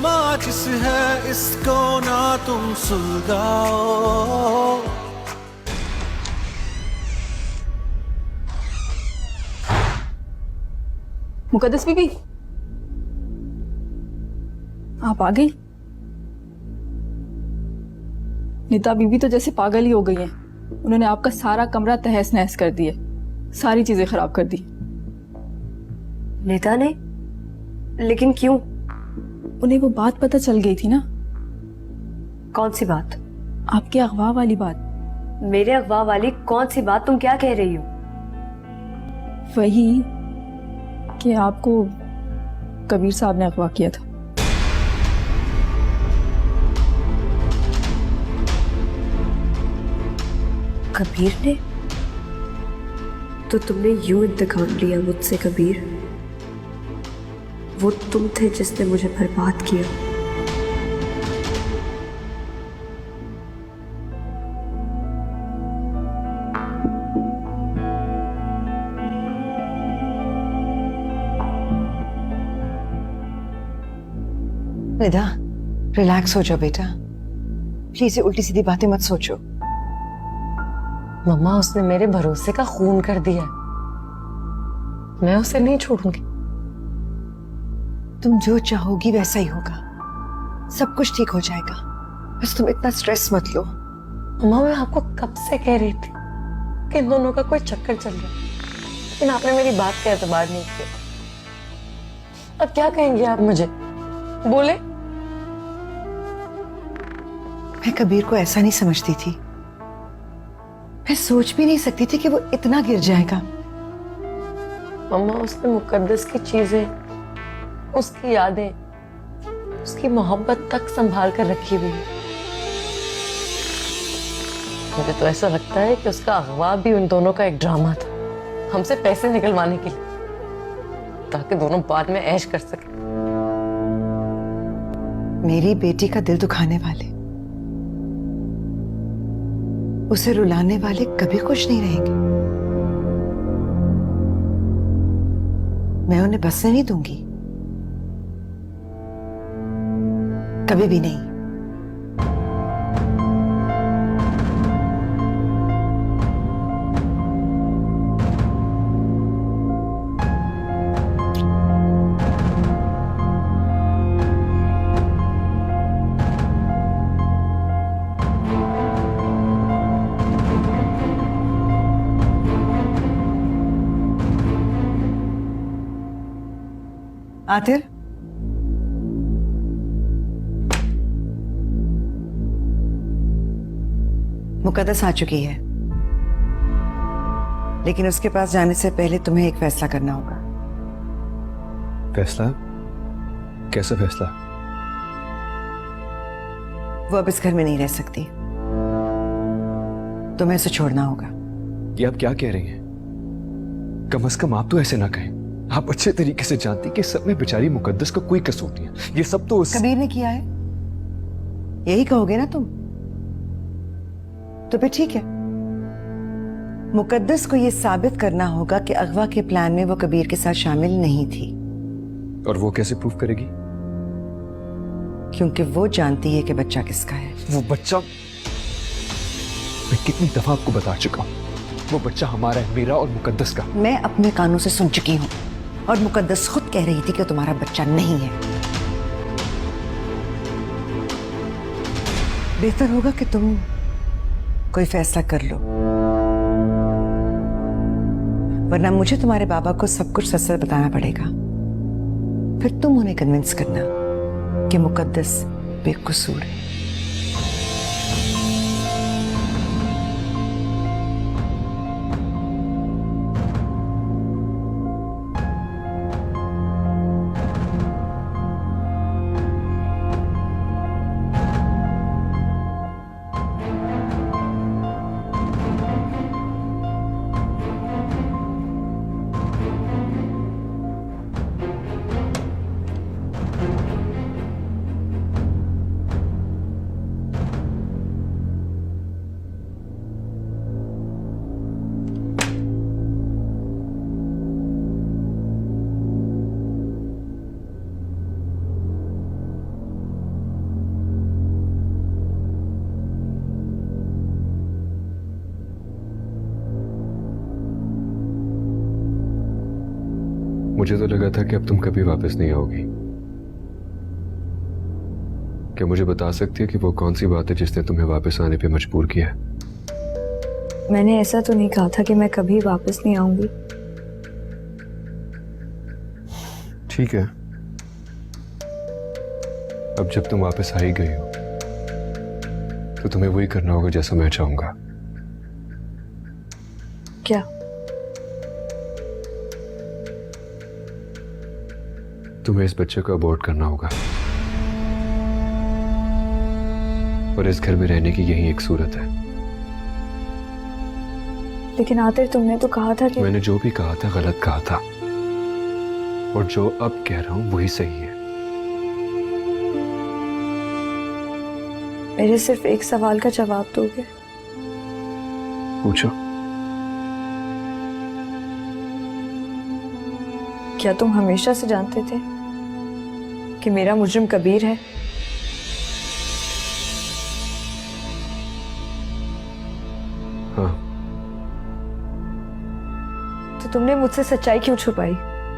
माचिस है, इसको ना तुम सुलगाओ। मुकद्दस बीबी, आप आ गई? नीता बीबी तो जैसे पागल ही हो गई हैं। उन्होंने आपका सारा कमरा तहस नहस कर दिया, सारी चीजें खराब कर दी। नीता ने? लेकिन क्यों? उन्हें वो बात पता चल गई थी ना। कौन सी बात? आपके अगवा वाली बात। मेरे अगवा वाली कौन सी बात? तुम क्या कह रही हो? वही कि आपको कबीर साहब ने अगवा किया था। कबीर ने? तो तुमने यूं इंतकाम लिया मुझसे कबीर? वो तुम थे जिसने मुझे बर्बाद किया। निदा, रिलैक्स हो जाओ बेटा। प्लीज ये उल्टी सीधी बातें मत सोचो। मम्मा, उसने मेरे भरोसे का खून कर दिया। मैं उसे नहीं छोड़ूंगी। तुम जो चाहोगी वैसा ही होगा, सब कुछ ठीक हो जाएगा। बस तुम इतना स्ट्रेस मत लो। मम्मा, मैं आपको कब से कह रही थी कि इन दोनों का कोई चक्कर चल रहा है, लेकिन आपने मेरी बात का एतबार नहीं किया। अब क्या कहेंगे आप मुझे? बोले। मैं कबीर को ऐसा नहीं समझती थी। मैं सोच भी नहीं सकती थी कि वो इतना गिर जाएगा। मम्मा, उसने मुकद्दस की चीजें, उसकी यादें, उसकी मोहब्बत तक संभाल कर रखी हुई है। मुझे तो ऐसा लगता है कि उसका अगवा भी उन दोनों का एक ड्रामा था, हमसे पैसे निकलवाने के लिए, ताकि दोनों बाद में ऐश कर सके। मेरी बेटी का दिल दुखाने वाले, उसे रुलाने वाले कभी खुश नहीं रहेंगे। मैं उन्हें बसने नहीं दूंगी, कभी भी नहीं। आतिर, मुकद्दस आ चुकी है, लेकिन उसके पास जाने से पहले तुम्हें एक फैसला करना होगा। फैसला? कैसा फैसला? वो अब इस घर में नहीं रह सकती, तुम्हें उसे छोड़ना होगा। ये आप क्या कह रही हैं? कम से कम आप तो ऐसे ना कहें। आप अच्छे तरीके से जानती कि सब में बेचारी मुकद्दस का कोई कसूर नहीं है। ये सब तो कबीर ने किया है, यही कहोगे ना तुम? तो फिर ठीक है, मुकद्दस को यह साबित करना होगा कि अगवा के प्लान में वो कबीर के साथ शामिल नहीं थी। और वो कैसे प्रूफ करेगी? क्योंकि वो जानती है कि बच्चा किसका है। वो बच्चा, मैं कितनी दफा आपको बता चुका हूं, वो बच्चा हमारा है, मेरा और मुकद्दस का। मैं अपने कानों से सुन चुकी हूं, और मुकद्दस खुद कह रही थी कि तुम्हारा बच्चा नहीं है। बेहतर होगा कि तुम कोई फैसला कर लो, वरना मुझे तुम्हारे बाबा को सब कुछ सच सच बताना पड़ेगा। फिर तुम उन्हें कन्विंस करना कि मुकद्दस बेकसूर है। मुझे तो लगा था कि अब तुम कभी वापस नहीं आओगी। क्या मुझे बता सकती है कि वो कौन सी बात है जिसने तुम्हें वापस आने पे मजबूर किया है? मैंने ऐसा तो नहीं कहा था कि मैं कभी वापस नहीं आऊंगी। ठीक है, अब जब तुम वापस आ ही गई हो तो तुम्हें वही करना होगा जैसा मैं चाहूंगा। क्या? तुम्हें इस बच्चे को अबॉर्ट करना होगा और इस घर में रहने की यही एक सूरत है। लेकिन आतिर तुमने तो कहा था कि मैंने जो भी कहा था गलत कहा था, और जो अब कह रहा हूं वही सही है। मेरे सिर्फ एक सवाल का जवाब दोगे? पूछो। क्या तुम हमेशा से जानते थे कि मेरा मुजरिम कबीर है? हाँ। तो तुमने मुझसे सच्चाई क्यों छुपाई?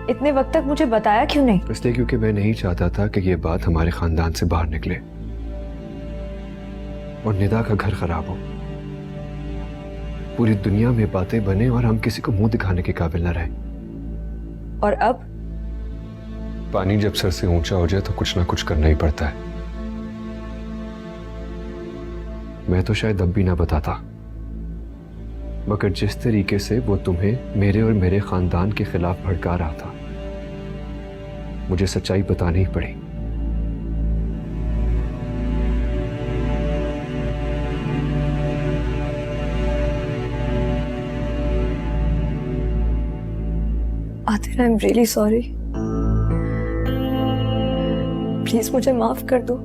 इतने वक्त तक मुझे बताया क्यों नहीं? इसलिए क्योंकि मैं नहीं चाहता था कि ये बात हमारे खानदान से बाहर निकले और निदा का घर खराब हो, पूरी दुनिया में बातें बने और हम किसी को मुंह दिखाने के काबिल न रहे। और अब? पानी जब सर से ऊंचा हो जाए तो कुछ ना कुछ करना ही पड़ता है। मैं तो शायद अब भी ना बताता, मगर जिस तरीके से वो तुम्हें मेरे और मेरे खानदान के खिलाफ भड़का रहा था, मुझे सच्चाई बतानी ही पड़ी। Atir, I am really sorry. Please मुझे माफ कर दो।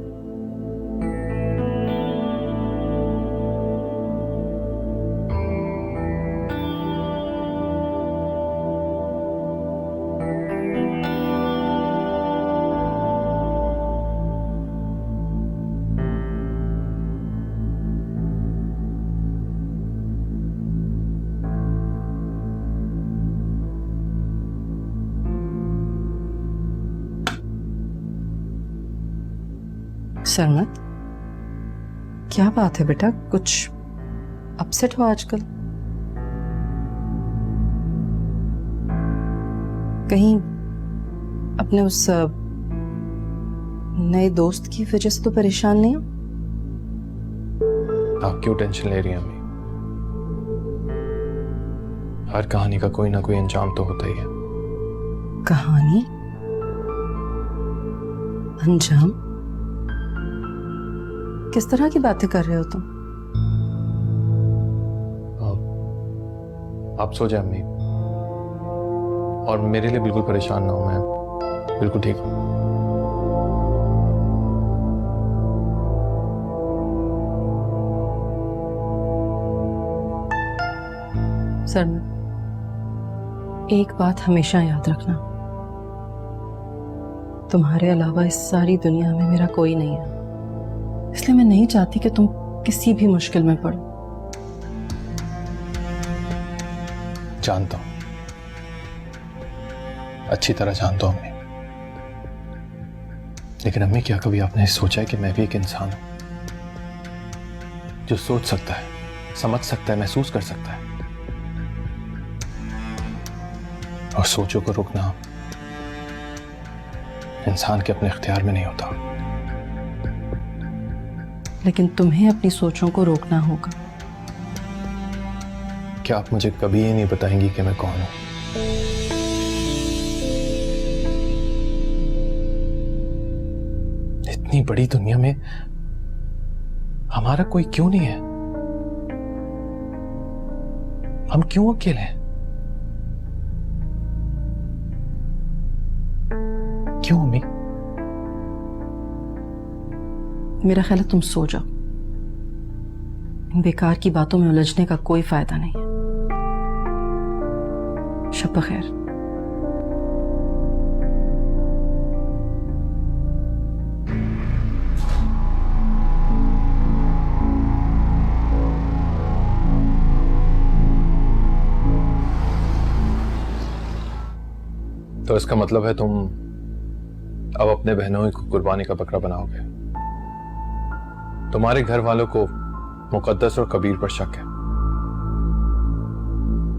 सरमत, क्या बात है बेटा? कुछ अपसेट हो आजकल? कहीं अपने उस नए दोस्त की वजह से तो परेशान नहीं हो? आप क्यों टेंशन ले रही हैं अम्मी? हर कहानी का कोई ना कोई अंजाम तो होता ही है। कहानी? अंजाम? किस तरह की बातें कर रहे हो तुम? आप सो जाए अम्मी, और मेरे लिए बिल्कुल परेशान ना हो, मैं बिल्कुल ठीक हूं। सरमत, एक बात हमेशा याद रखना, तुम्हारे अलावा इस सारी दुनिया में मेरा कोई नहीं है, इसलिए मैं नहीं चाहती कि तुम किसी भी मुश्किल में पड़ो। जानता हूं, अच्छी तरह जानता हूं अम्मी, लेकिन अम्मी क्या कभी आपने सोचा है कि मैं भी एक इंसान हूं जो सोच सकता है, समझ सकता है, महसूस कर सकता है, और सोचों को रोकना इंसान के अपने इख्तियार में नहीं होता। लेकिन तुम्हें अपनी सोचों को रोकना होगा। क्या आप मुझे कभी ये नहीं बताएंगी कि मैं कौन हूं? इतनी बड़ी दुनिया में हमारा कोई क्यों नहीं है? हम क्यों अकेले हैं? क्यों अम्मी? मेरा ख्याल है तुम सो जाओ, इन बेकार की बातों में उलझने का कोई फायदा नहीं है। शब बखैर। तो इसका मतलब है तुम अब अपने बहनों को कुर्बानी का बकरा बनाओगे। तुम्हारे घर वालों को मुकद्दस और कबीर पर शक है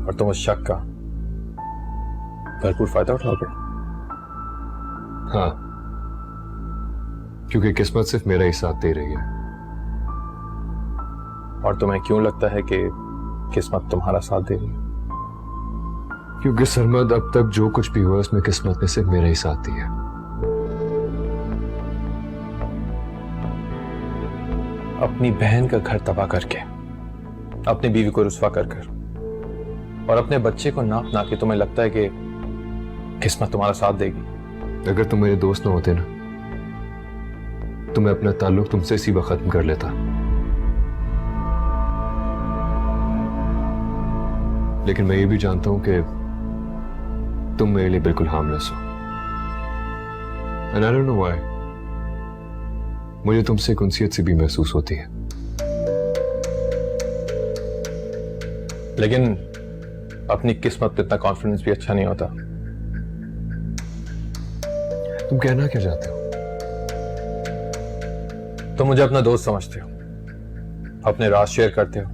और तुम उस शक का भरपूर फायदा उठाओगे। हाँ, क्योंकि किस्मत सिर्फ मेरा ही साथ दे रही है। और तुम्हें क्यों लगता है कि किस्मत तुम्हारा साथ दे रही है? क्योंकि सरमद अब तक जो कुछ भी हुआ उसमें किस्मत ने सिर्फ मेरा ही साथ दिया। अपनी बहन का घर तबाह करके, अपनी बीवी को रुस्वा कर और अपने बच्चे को नाप ना के तुम्हें लगता है कि किस्मत तुम्हारा साथ देगी। अगर तुम मेरे दोस्त ना होते ना तो मैं अपना ताल्लुक तुमसे इसी वक्त खत्म कर लेता। लेकिन मैं ये भी जानता हूं कि तुम मेरे लिए बिल्कुल हार्मलेस हो। And I don't know why, मुझे तुमसे एक उनसियत सी भी महसूस होती है। लेकिन अपनी किस्मत पे इतना कॉन्फिडेंस भी अच्छा नहीं होता। तुम कहना क्या चाहते हो? तुम मुझे अपना दोस्त समझते हो, अपने राज शेयर करते हो,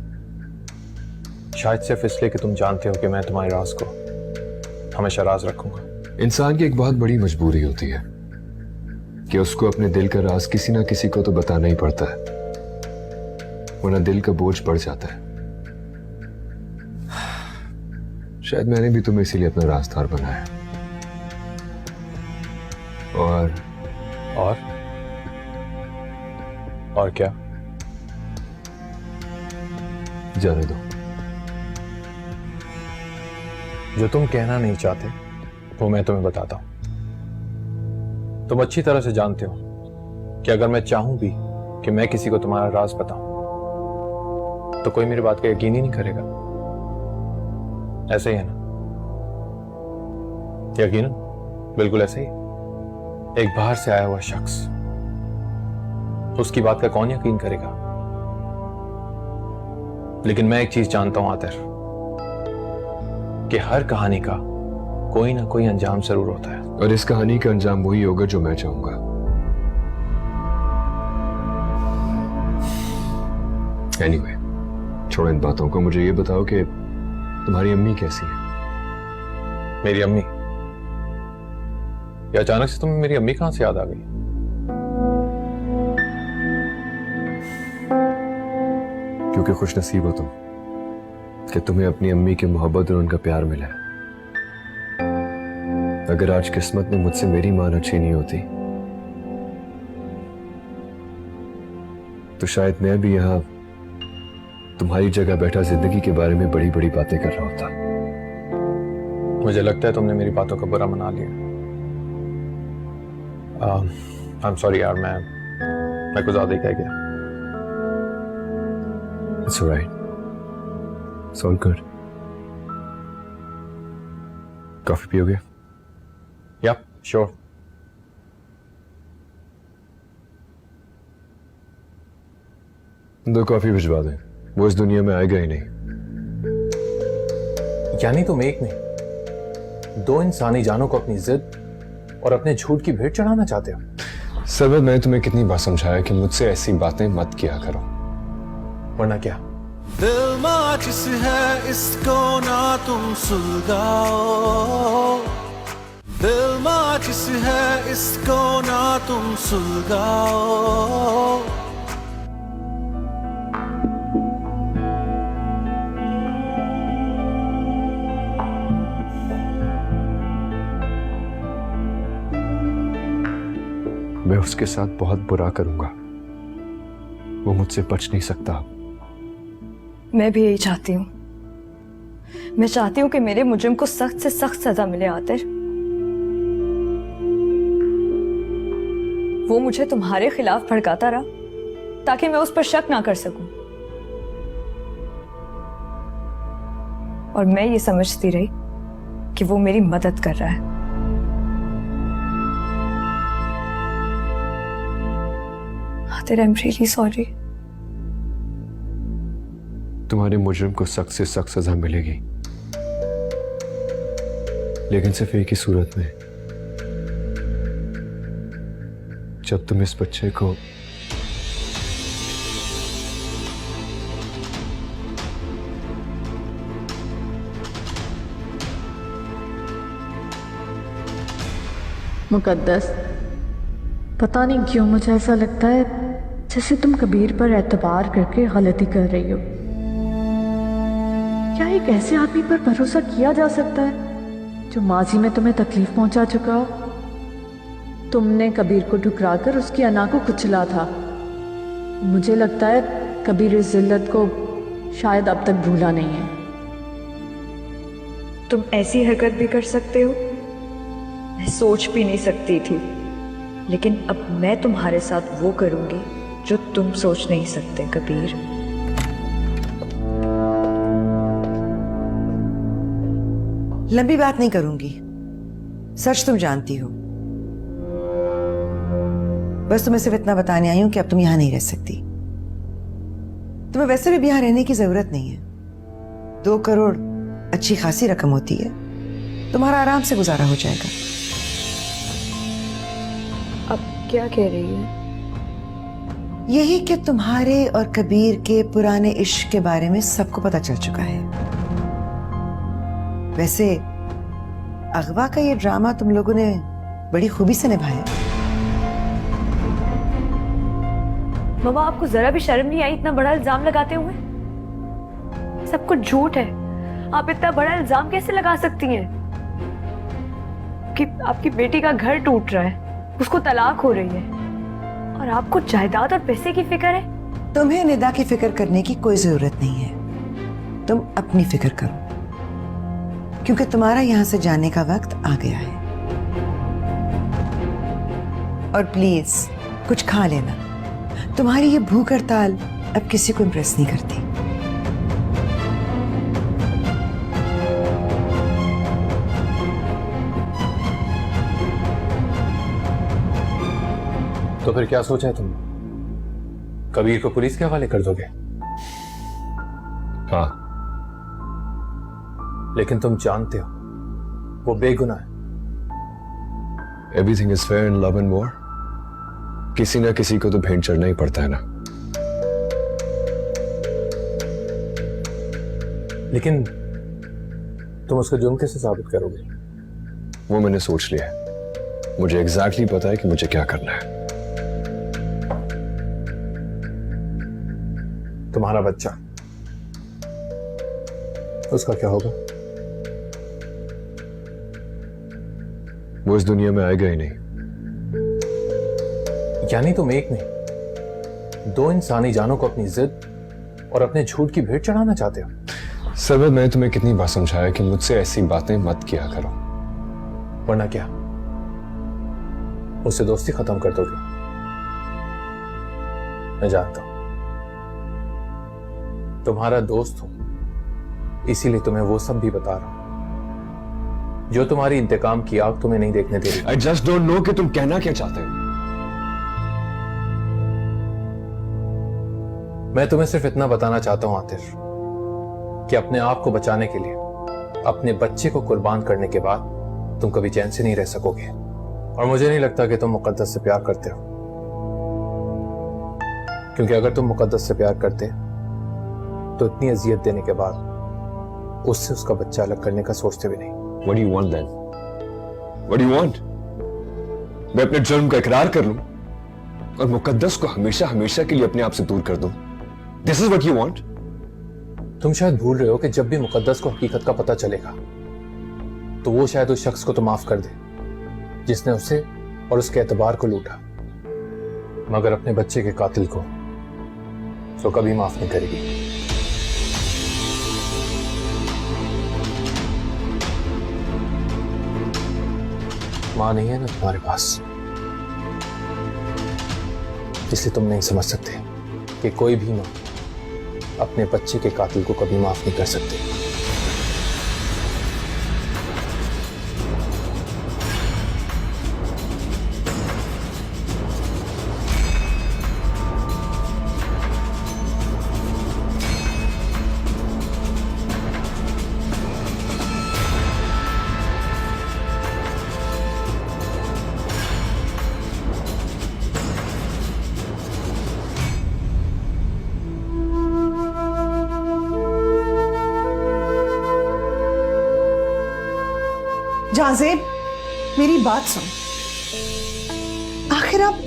शायद सिर्फ इसलिए कि तुम जानते हो कि मैं तुम्हारे राज को हमेशा राज रखूंगा। इंसान की एक बहुत बड़ी मजबूरी होती है कि उसको अपने दिल का राज किसी ना किसी को तो बताना ही पड़ता है, वरना दिल का बोझ बढ़ जाता है। शायद मैंने भी तुम्हें इसीलिए अपना राजदार बनाया। और क्या? जाने दो। जो तुम कहना नहीं चाहते वो मैं तुम्हें बताता हूं। तुम अच्छी तरह से जानते हो कि अगर मैं चाहूं भी कि मैं किसी को तुम्हारा राज बताऊं तो कोई मेरी बात का यकीन ही नहीं करेगा। ऐसे ही है ना? यकीन बिल्कुल ऐसे ही। एक बाहर से आया हुआ शख्स, उसकी बात का कौन यकीन करेगा? लेकिन मैं एक चीज जानता हूं आतिर, कि हर कहानी का कोई ना कोई अंजाम जरूर होता है। और इस कहानी का अंजाम वही होगा जो मैं चाहूंगा। एनीवे, छोड़ो इन बातों को। मुझे ये बताओ कि तुम्हारी अम्मी कैसी है? मेरी अम्मी? या अचानक से तुम्हें मेरी अम्मी कहां से याद आ गई? क्योंकि खुश नसीब हो तुम कि तुम्हें अपनी अम्मी की मोहब्बत और उनका प्यार मिला है। अगर आज किस्मत ने मुझसे मेरी मां न छीनी होती तो शायद मैं भी यहां तुम्हारी जगह बैठा जिंदगी के बारे में बड़ी बड़ी बातें कर रहा होता। मुझे लगता है तुमने मेरी बातों का बुरा मना लिया। आई एम सॉरी यार, मैं कुछ ज्यादा ही कह गया। It's alright. It's all good. Coffee पियोगे? या श्योर। दो कॉफी भिजवा दें, वो इस दुनिया में आएगा ही नहीं। यानी तुम एक नहीं, दो इंसानी जानों को अपनी जिद और अपने झूठ की भेंट चढ़ाना चाहते हो? सरवत, मैंने तुम्हें कितनी बार समझाया कि मुझसे ऐसी बातें मत किया करो। वरना क्या? दिल माचिस है इसको ना तुम सुलगाओ, दिल माचिस है इसको ना तुम सुलगाओ। मैं उसके साथ बहुत बुरा करूंगा, वो मुझसे बच नहीं सकता। मैं भी यही चाहती हूँ। मैं चाहती हूँ कि मेरे मुजरिम को सख्त से सख्त सजा मिले आतिर। वो मुझे तुम्हारे खिलाफ भड़काता रहा ताकि मैं उस पर शक ना कर सकूं, और मैं ये समझती रही कि वो मेरी मदद कर रहा है। Aatir, I am really sorry. तुम्हारे मुजरिम को सख्त से सख्त सजा मिलेगी, लेकिन सिर्फ एक ही सूरत में, जब तुम इस बच्चे को मुकद्दस, पता नहीं क्यों मुझे ऐसा लगता है जैसे तुम कबीर पर एतबार करके गलती कर रही हो। क्या एक ऐसे आदमी पर भरोसा किया जा सकता है जो माजी में तुम्हें तकलीफ पहुंचा चुका हो? तुमने कबीर को ठुकराकर उसकी अना को कुचला था। मुझे लगता है कबीर इस जिल्लत को शायद अब तक भूला नहीं है। तुम ऐसी हरकत भी कर सकते हो? मैं सोच भी नहीं सकती थी, लेकिन अब मैं तुम्हारे साथ वो करूंगी जो तुम सोच नहीं सकते कबीर। लंबी बात नहीं करूंगी, सच तुम जानती हो। बस तुम्हें सिर्फ इतना बताने आई हूं कि अब तुम यहां नहीं रह सकती। तुम्हें वैसे भी यहां रहने की जरूरत नहीं है। 2 करोड़ अच्छी खासी रकम होती है, तुम्हारा आराम से गुजारा हो जाएगा। अब क्या कह रही है? यही कि तुम्हारे और कबीर के पुराने इश्क के बारे में सबको पता चल चुका है। वैसे अगवा का ये ड्रामा तुम लोगों ने बड़ी खूबी से निभाया। मामा, आपको जरा भी शर्म नहीं आई इतना बड़ा इल्जाम लगाते हुए? सब कुछ झूठ है। आप इतना बड़ा इल्जाम कैसे लगा सकती हैं कि आपकी बेटी का घर टूट रहा है, उसको तलाक हो रही है, और आपको जायदाद और पैसे की फिक्र है? तुम्हें निदा की फिक्र करने की कोई जरूरत नहीं है। तुम अपनी फिक्र करो, क्योंकि तुम्हारा यहां से जाने का वक्त आ गया है। और प्लीज कुछ खा लेना। तुम्हारी ये भूख हड़ताल अब किसी को इम्प्रेस नहीं करती। तो फिर क्या सोचा है तुमने? कबीर को पुलिस के हवाले कर दोगे? हाँ, लेकिन तुम जानते हो वो बेगुनाह है। Everything is fair in love and war. किसी ना किसी को तो भेंट चढ़ना ही पड़ता है ना। लेकिन तुम उसका जुर्म कैसे साबित करोगे? वो मैंने सोच लिया है। मुझे एग्जैक्टली पता है कि मुझे क्या करना है। तुम्हारा बच्चा, उसका क्या होगा? वो इस दुनिया में आएगा ही नहीं। यानी तुम एक नहीं 2 इंसानी जानों को अपनी जिद और अपने झूठ की भेंट चढ़ाना चाहते हो? सरवत, मैंने तुम्हें कितनी बार समझाया कि मुझसे ऐसी बातें मत किया करो। वरना क्या, उससे दोस्ती खत्म कर दोगे? मैं जानता हूं, तुम्हारा दोस्त हूं, इसीलिए तुम्हें वो सब भी बता रहा हूं जो तुम्हारी इंतकाम की आग तुम्हें नहीं देखने दे रही। आई जस्ट डोंट नो कि तुम कहना क्या चाहते हो। मैं तुम्हें सिर्फ इतना बताना चाहता हूं आतिफ, कि अपने आप को बचाने के लिए अपने बच्चे को कुर्बान करने के बाद तुम कभी चैन से नहीं रह सकोगे। और मुझे नहीं लगता कि तुम मुकद्दस से प्यार करते हो, क्योंकि अगर तुम मुकद्दस से प्यार करते तो इतनी अजियत देने के बाद उससे उसका बच्चा अलग करने का सोचते भी नहीं। What do you want then? What do you want? मैं अपने जुर्म का इकरार कर लूं और मुकद्दस को हमेशा हमेशा के लिए अपने आप से दूर कर दूं। This is what you want? तुम शायद भूल रहे हो कि जब भी मुकद्दस को हकीकत का पता चलेगा तो वो शायद उस शख्स को तो माफ कर दे जिसने उसे और उसके एतबार को लूटा, मगर अपने बच्चे के कातिल को तो कभी माफ नहीं करेगी। मां नहीं है ना तुम्हारे पास, इसलिए तुम नहीं समझ सकते कि कोई भी मां अपने बच्चे के कातिल को कभी माफ नहीं कर सकती। जाजेब, मेरी बात सुन। आखिर आप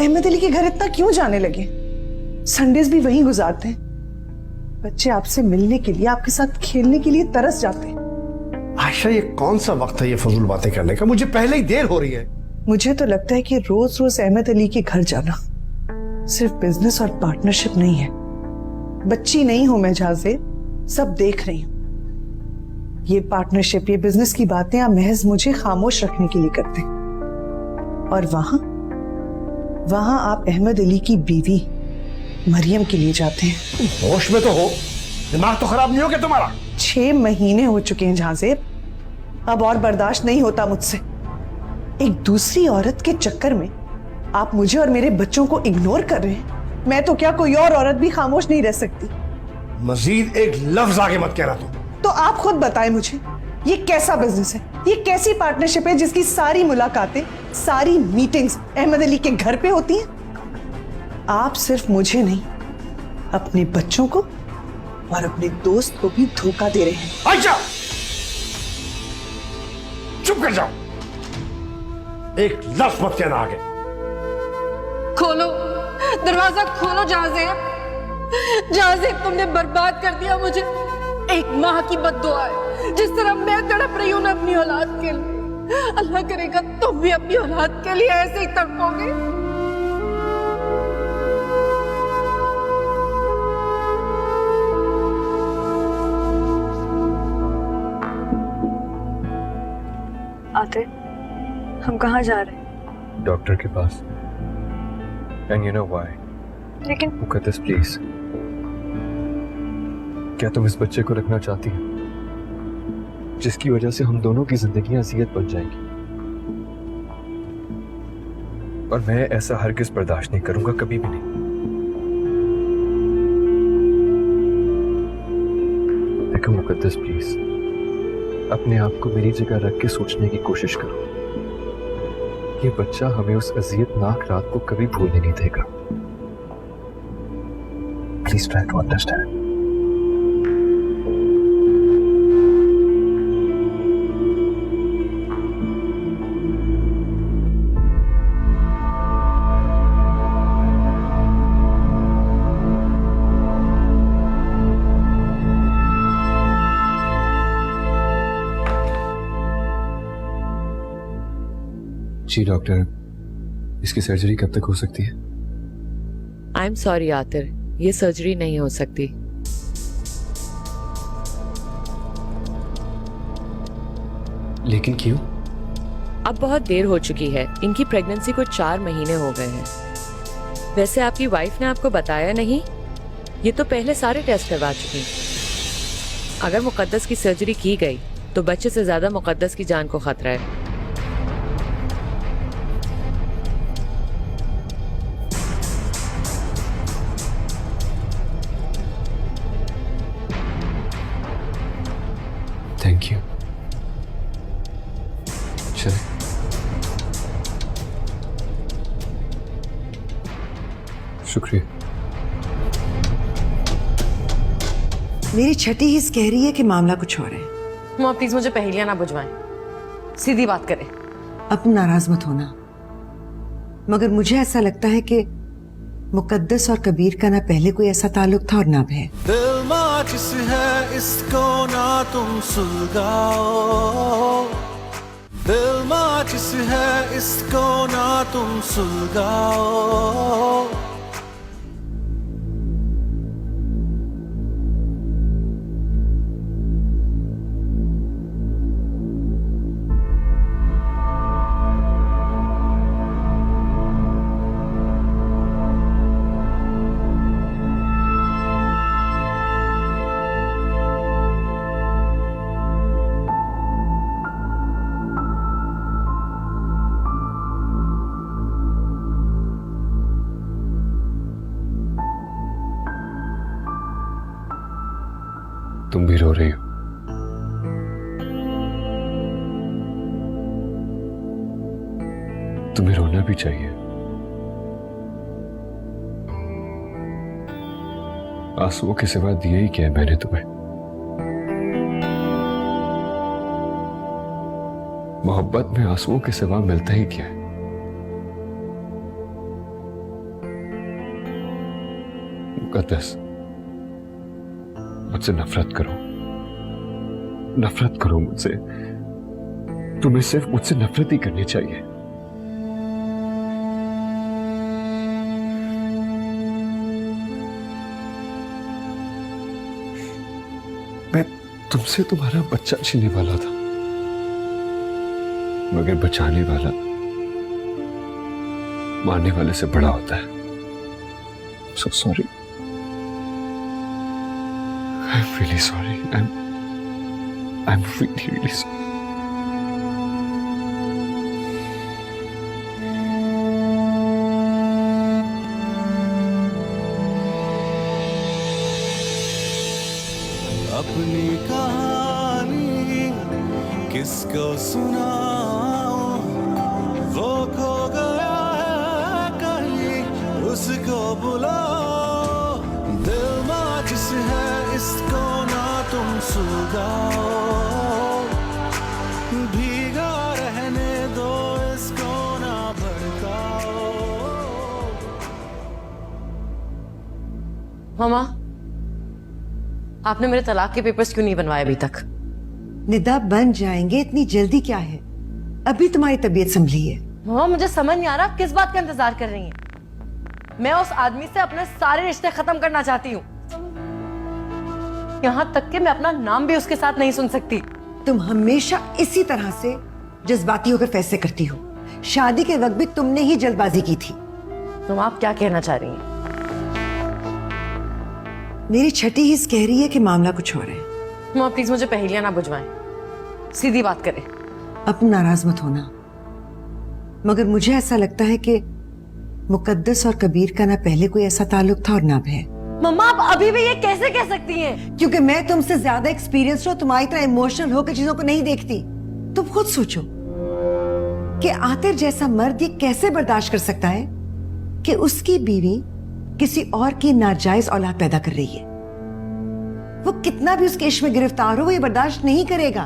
अहमद अली के घर इतना क्यों जाने लगे? संडेज भी वहीं गुजारते हैं। बच्चे आपसे मिलने के लिए, आपके साथ खेलने के लिए तरस जाते हैं। आयशा, ये कौन सा वक्त है ये फजूल बातें करने का? मुझे पहले ही देर हो रही है। मुझे तो लगता है कि रोज रोज अहमद अली के घर जाना सिर्फ बिजनेस और पार्टनरशिप नहीं है। बच्ची नहीं हूं मैं जाजेब, सब देख रही हूं। ये पार्टनरशिप, ये बिजनेस की बातें आप महज मुझे खामोश रखने के लिए करते हैं, और वहां आप अहमद अली की बीवी मरियम के लिए जाते हैं। होश में तो हो, दिमाग तो खराब नहीं हो क्या तुम्हारा? 6 महीने हो चुके हैं जाजेब, अब और बर्दाश्त नहीं होता मुझसे। एक दूसरी औरत के चक्कर में आप मुझे और मेरे बच्चों को इग्नोर कर रहे हैं। मैं तो क्या, कोई और औरत भी खामोश नहीं रह सकती। मजीद एक लफ्ज आगे मत कहना तुम। तो आप खुद बताएं मुझे, ये कैसा बिजनेस है, ये कैसी पार्टनरशिप है जिसकी सारी मुलाकातें, सारी मीटिंग्स अहमद अली के घर पे होती हैं? आप सिर्फ मुझे नहीं, अपने बच्चों को और अपने दोस्त को भी धोखा दे रहे हैं। आयशा, चुप कर जाओ, एक लफ्ज मत कहना आगे। खोलो दरवाजा, खोलो जाज़ेब। जाज़ेब, तुमने बर्बाद कर दिया मुझे। एक माँ की बद्दुआ है। जिस तरह मैं तड़प रही हूं ना अपनी औलाद के लिए, अल्लाह करेगा तुम भी अपनी औलाद के लिए ऐसे ही तड़पोगे। आते, हम कहाँ जा रहे हैं? डॉक्टर के पास। And you know why? लेकिन मुकद्दस प्लीज, क्या तुम इस बच्चे को रखना चाहती हो जिसकी वजह से हम दोनों की जिंदगियां अज़ियत बन जाएंगी? और मैं ऐसा हरगिज़ बर्दाश्त नहीं करूंगा, कभी भी नहीं। देखो मुकद्दस प्लीज, अपने आप को मेरी जगह रख के सोचने की कोशिश करो। ये बच्चा हमें उस अज़ियतनाक रात को कभी भूलने नहीं देगा। Please try to understand. जी डॉक्टर, इसकी सर्जरी कब तक हो सकती है? आई एम सॉरी आतिर, ये सर्जरी नहीं हो सकती। लेकिन क्यों? अब बहुत देर हो चुकी है। इनकी प्रेगनेंसी को 4 महीने हो गए हैं। वैसे आपकी वाइफ ने आपको बताया नहीं? ये तो पहले सारे टेस्ट करवा चुकी। अगर मुकद्दस की सर्जरी की गई तो बच्चे से ज्यादा मुकद्दस की जान को खतरा है। Thank you. चले। शुक्रिया। मेरी छठी हिस्स कह रही है कि मामला कुछ और है। माँ प्लीज मुझे पहेलियां ना बुझवाएं, सीधी बात करें। अब तुम नाराज मत होना, मगर मुझे ऐसा लगता है कि मुकद्दस और कबीर का ना पहले कोई ऐसा ताल्लुक था और ना भी है। दिल माचिस है इसको ना तुम सुलगाओ, दिल माचिस है इसको ना तुम सुलगाओ। तुम भी रो रही हो। तुम्हें रोना भी चाहिए। आंसुओं के सिवा दिए ही क्या है मैंने तुम्हें? मोहब्बत में आंसुओं के सिवा मिलता ही क्या है? मुकद्दस, मुझसे नफरत करो मुझसे। तुम्हें सिर्फ मुझसे नफरत ही करनी चाहिए। मैं तुमसे तुम्हारा बच्चा छीनने वाला था, मगर बचाने वाला मारने वाले से बड़ा होता है। So sorry. I'm really sorry. I'm really sorry. अपनी कहानी किसको सुनाऊं, वो खो गया है कहीं, उसको बुलाओ। दिल माचिस है, इसको ना तुम सुलगाओ, भीगा रहने दो, इसको ना भड़काओ। मामा, आपने मेरे तलाक के पेपर्स क्यों नहीं बनवाए अभी तक? निदा, बन जाएंगे, इतनी जल्दी क्या है? अभी तुम्हारी तबीयत संभली है। मामा, मुझे समझ नहीं आ रहा किस बात का इंतजार कर रही हैं। मैं उस आदमी से अपने सारे रिश्ते खत्म करना चाहती हूँ, यहाँ तक कि मैं अपना नाम भी उसके साथ नहीं सुन सकती। तुम हमेशा इसी तरह से जज्बाती होकर फैसले करती हो। शादी के वक्त भी तुमने ही जल्दबाजी की थी। तुम आप क्या कहना चाह रही हैं? मेरी छठी हिस्स कह रही है कि मामला कुछ और है। मामा, प्लीज मुझे पहेलियां ना बुझवाएं, सीधी बात करें। अब नाराज मत होना, मगर मुझे ऐसा लगता है कि मुकद्दस और कबीर का ना पहले कोई ऐसा ताल्लुक था और ना अब है। मम्मा, आप अभी भी ये कैसे कह सकती हैं? क्योंकि मैं तुमसे ज्यादा एक्सपीरियंस हूं, तुम्हारी तरह इमोशनल होकर चीजों को नहीं देखती। तुम खुद सोचो कि आतिर जैसा मर्द ये कैसे बर्दाश्त कर सकता है कि उसकी बीवी किसी और की नाजायज औलाद पैदा कर रही है। वो कितना भी उसके इश्क में गिरफ्तार हो, वो ये बर्दाश्त नहीं करेगा।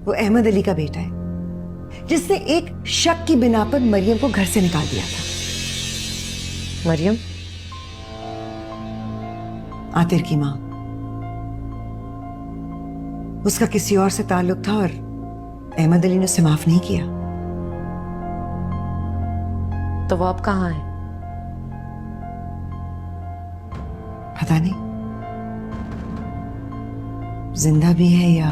वो अहमद अली का बेटा है, जिसने एक शक की बिना पर मरियम को घर से निकाल दिया था। मरियम? आतिर की मां। उसका किसी और से ताल्लुक था और अहमद अली ने उसे माफ नहीं किया। तो वो अब कहाँ है? पता नहीं, जिंदा भी है या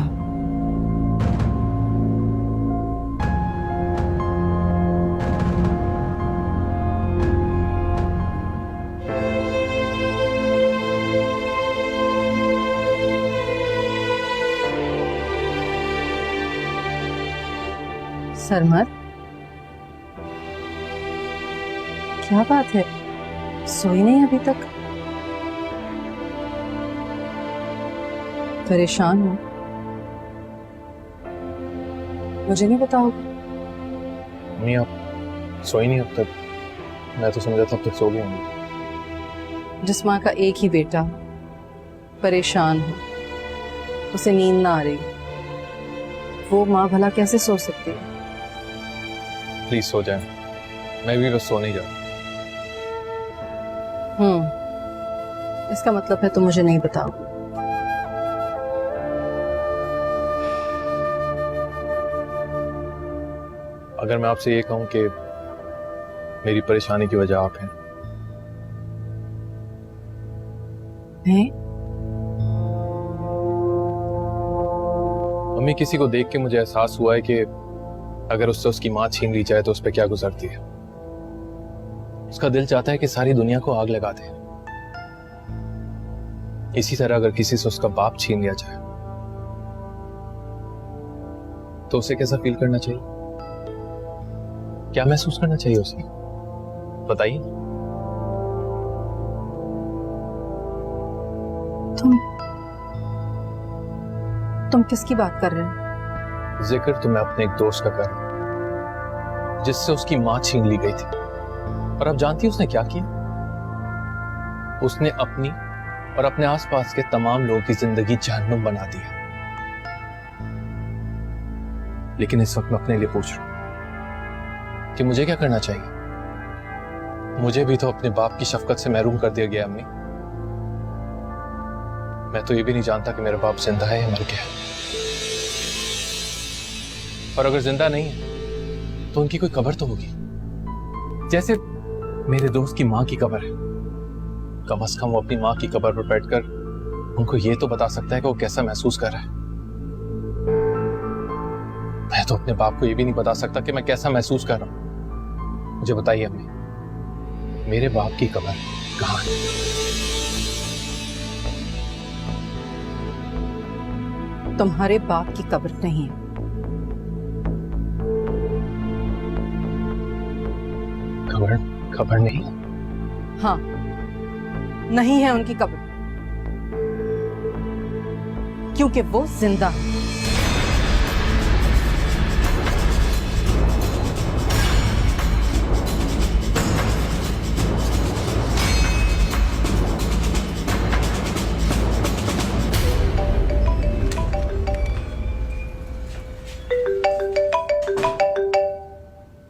सरमद, क्या बात है? सोई नहीं अभी तक? परेशान हो? मुझे नहीं बताओगे? मम्मी, आप सोई नहीं अब तक? मैं तो समझा था अब तक सो गई होंगी। जिस माँ का एक ही बेटा परेशान हो, उसे नींद ना आ रही, वो माँ भला कैसे सो सकती है? प्लीज सो जाए, मैं भी बस सोने जा रहा हूं। इसका मतलब है तुम मुझे नहीं बताओ। अगर मैं आपसे ये कहूं कि मेरी परेशानी की वजह आप हैं, मम्मी, किसी को देख के मुझे एहसास हुआ है कि अगर उससे उसकी मां छीन ली जाए तो उस पर क्या गुजरती है। उसका दिल चाहता है कि सारी दुनिया को आग लगा दे। इसी तरह अगर किसी से उसका बाप छीन लिया जाए तो उसे कैसा फील करना चाहिए? क्या महसूस करना चाहिए उसे? बताइए। तुम किसकी बात कर रहे हो? जिक्र तो मैं अपने एक दोस्त का कर रहा हूं, जिससे उसकी मां छीन ली गई थी। और आप जानती हैं उसने क्या किया? उसने अपनी और अपने आसपास के तमाम लोगों की जिंदगी जहन्नुम बना दी है। लेकिन इस वक्त मैं अपने लिए पूछ रहा हूं कि मुझे क्या करना चाहिए। मुझे भी तो अपने बाप की शफकत से महरूम कर दिया गया अम्मी। मैं तो ये भी नहीं जानता कि मेरा बाप जिंदा है या मर गया है। और अगर जिंदा नहीं है तो उनकी कोई कब्र तो होगी, जैसे मेरे दोस्त की मां की कब्र है। कम से कम वो अपनी मां की कब्र पर बैठकर उनको ये तो बता सकता है कि वो कैसा महसूस कर रहा है। मैं तो अपने बाप को ये भी नहीं बता सकता कि मैं कैसा महसूस कर रहा हूं। मुझे बताइए अम्मी, मेरे बाप की कब्र कहां है? तुम्हारे बाप की कब्र नहीं है। खबर नहीं? हाँ, नहीं है उनकी कब्र, क्योंकि वो जिंदा है।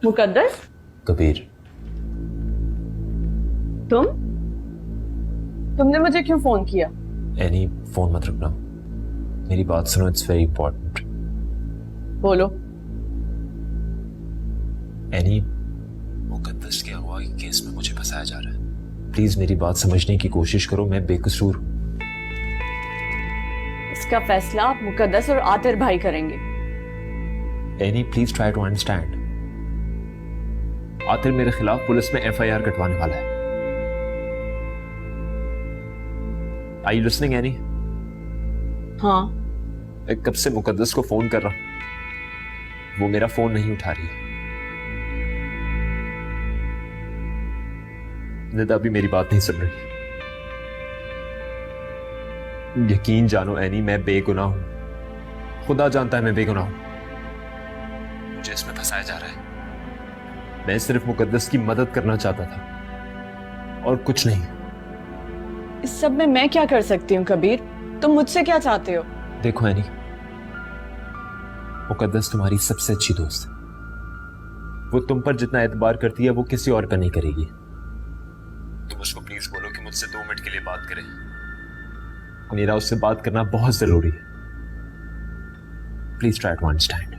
मुकद्दस, कबीर, तुमने मुझे क्यों फोन किया? एनी फोन मत रखना, मेरी बात सुनो, इट्स वेरी इंपॉर्टेंट। बोलो। एनी, मुकद्दस के अगवा के केस में मुझे फंसाया जा रहा है। प्लीज मेरी बात समझने की कोशिश करो, मैं बेकसूर हूं। इसका फैसला आप मुकद्दस और आतिर भाई करेंगे। Annie please try to understand. Atir मेरे खिलाफ पुलिस में FIR कटवाने वाला है। Are you listening, any? हाँ। मैं कब से मुकद्दस को फोन कर रहा हूं, वो मेरा फोन नहीं उठा रही है। निदा भी मेरी बात नहीं सुन रही। यकीन जानो एनी, मैं बेगुनाह हूं। खुदा जानता है मैं बेगुनाह हूं। मुझे इसमें फंसाया जा रहा है। मैं सिर्फ मुकद्दस की मदद करना चाहता था और कुछ नहीं। इस सब में मैं क्या कर सकती हूँ कबीर? तुम मुझसे क्या चाहते हो? देखो एनी, मुकद्दस तुम्हारी सबसे अच्छी दोस्त है। वो तुम पर जितना एतबार करती है वो किसी और का नहीं करेगी। तुम उसको प्लीज बोलो कि मुझसे 2 मिनट के लिए बात करे। मेरा उससे बात करना बहुत जरूरी है। Please try to understand.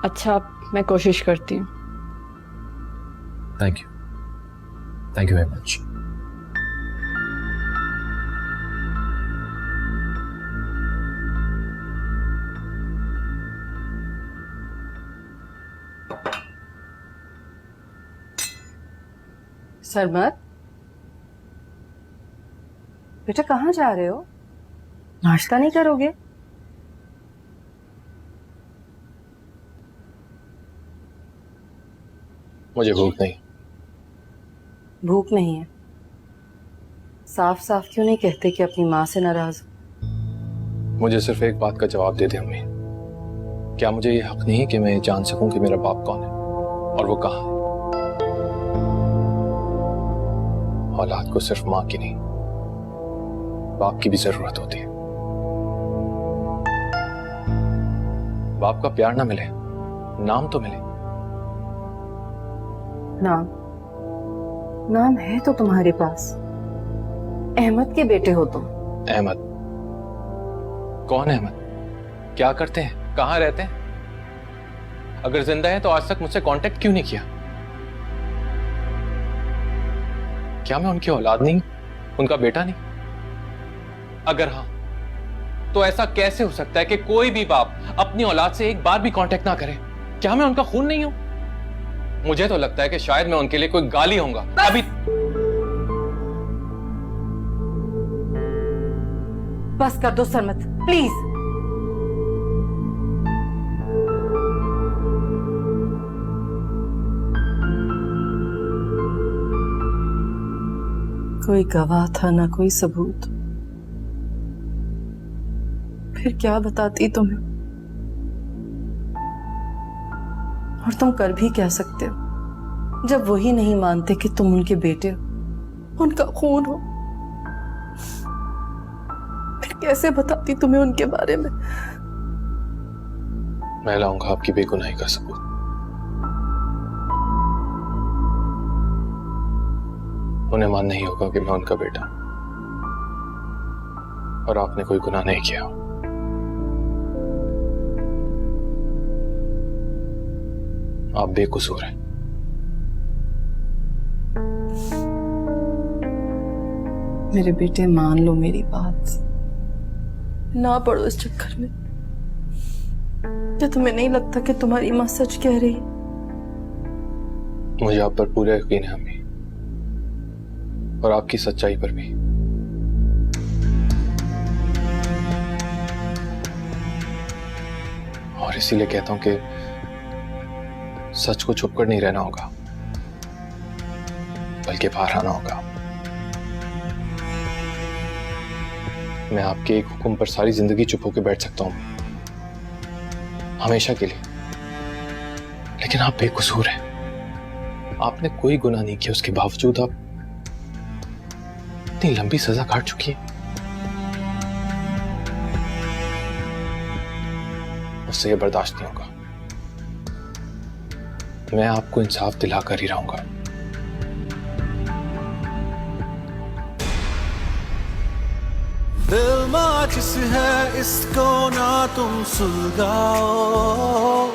अच्छा, मैं कोशिश करती हूँ। Thank you very much. सरमत, बेटा कहाँ जा रहे हो? नाश्ता नहीं करोगे? मुझे भूख नहीं। भूख नहीं है? साफ साफ क्यों नहीं कहते कि अपनी माँ से नाराज हो? मुझे सिर्फ एक बात का जवाब दे दे अम्मी। क्या मुझे ये हक नहीं है कि मैं जान सकूं कि मेरा बाप कौन है और वो कहाँ है? औलाद को सिर्फ माँ की नहीं, बाप की भी जरूरत होती है। बाप का प्यार ना मिले, नाम तो मिले। नाम है तो तुम्हारे पास। अहमद के बेटे हो तुम। अहमद? कौन है अहमद? क्या करते हैं? कहां रहते हैं? अगर जिंदा है तो आज तक मुझसे कांटेक्ट क्यों नहीं किया? क्या मैं उनकी औलाद नहीं, उनका बेटा नहीं? अगर हाँ, तो ऐसा कैसे हो सकता है कि कोई भी बाप अपनी औलाद से एक बार भी कांटेक्ट ना करे? क्या मैं उनका खून नहीं हूं? मुझे तो लगता है कि शायद मैं उनके लिए कोई गाली होऊंगा। अभी बस कर दो सरमत, प्लीज। कोई गवाह था ना कोई सबूत, फिर क्या बताती तुम्हें? और तुम कर भी क्या सकते हो जब वही नहीं मानते कि तुम उनके बेटे हो, उनका खून हो? फिर कैसे बताती तुम्हें उनके बारे में? मैं लाऊंगा आपकी बेगुनाही का सबूत। उन्हें मान नहीं होगा कि मैं उनका बेटा हूं और आपने कोई गुनाह नहीं किया। आप बेकसूर हैं। मेरे बेटे, मान लो मेरी बात, ना पड़ो इस चक्कर में। क्या तुम्हें नहीं लगता कि तुम्हारी माँ सच कह रही है? मुझे आप पर पूरा यकीन है अम्मी, और आपकी सच्चाई पर भी। और इसीलिए कहता हूं कि सच को छुपकर नहीं रहना होगा, बल्कि बाहर आना होगा। मैं आपके एक हुक्म पर सारी जिंदगी चुप होकर बैठ सकता हूं, हमेशा के लिए, लेकिन आप बेकसूर हैं। आपने कोई गुनाह नहीं किया, उसके बावजूद आप इतनी लंबी सजा काट चुकी है। उससे यह बर्दाश्त नहीं होगा। मैं आपको इंसाफ दिलाकर ही रहूंगा। दिल माचिस है, इसको ना तुम सुलगाओ।